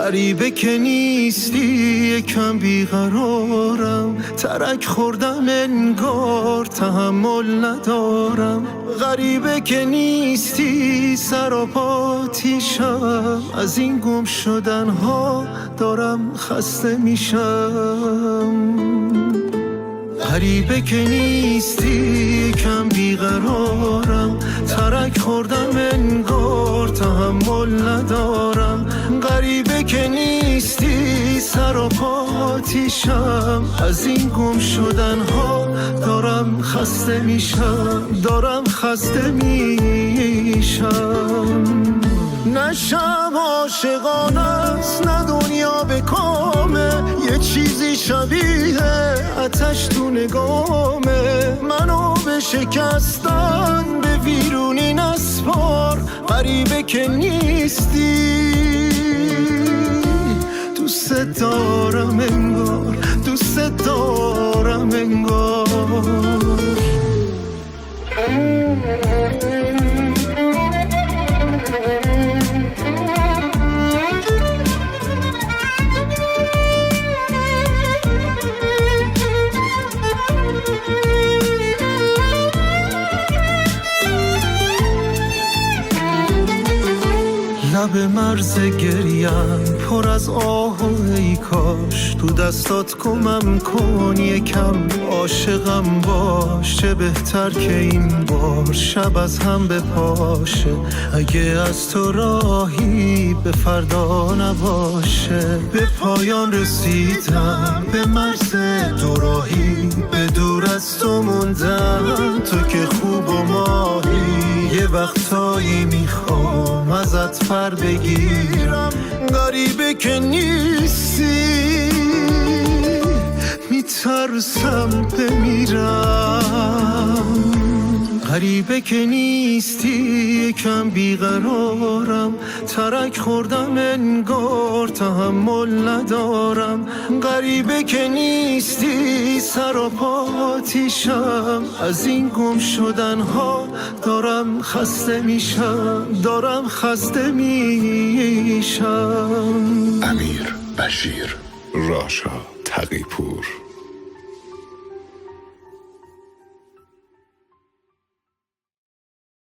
غریبه که نیستی یکم بیقرارم، ترک خوردم انگار تحمل ندارم. غریبه که نیستی سر و پاتیشم، از این گم شدن ها دارم خسته میشم. غریبه که نیستی کم بیقرارم، ترک خوردم انگار تحمل ندارم. غریبه که نیستی سر و پاتیشم، از این گم شدن ها دارم خسته میشم، دارم خسته میشم. نشم عاشقانه است نه دنیا به کامه، یه چیزی شبیه آتش تو نگامه. منو به شکستن به ویرونی نسپار، غریبه که نیستی دوست دارم انگار، دوست دارم انگار. لب مرز گریم پر از آه و ای کاش تو دستات کمم کن، یکم عاشقم باش. چه بهتر که این بار شب از هم بپاشه، اگه از تو راهی به فردا نباشه. به پایان رسیدم به مرز دوراهی، به دور از تو موندم تو که خوب و ماهی. یه وقتایی میخوام ازت پر بگیرم، غریبه که نیستی میترسم بمیرم. غریبه که نیستی یکم بیقرارم، ترک خوردم انگار تحمل ندارم. غریبه که نیستی سر و پاتیشم، از این گم شدن ها دارم خسته میشم، دارم خسته میشم. امیر بشیر، راشا تقی‌پور.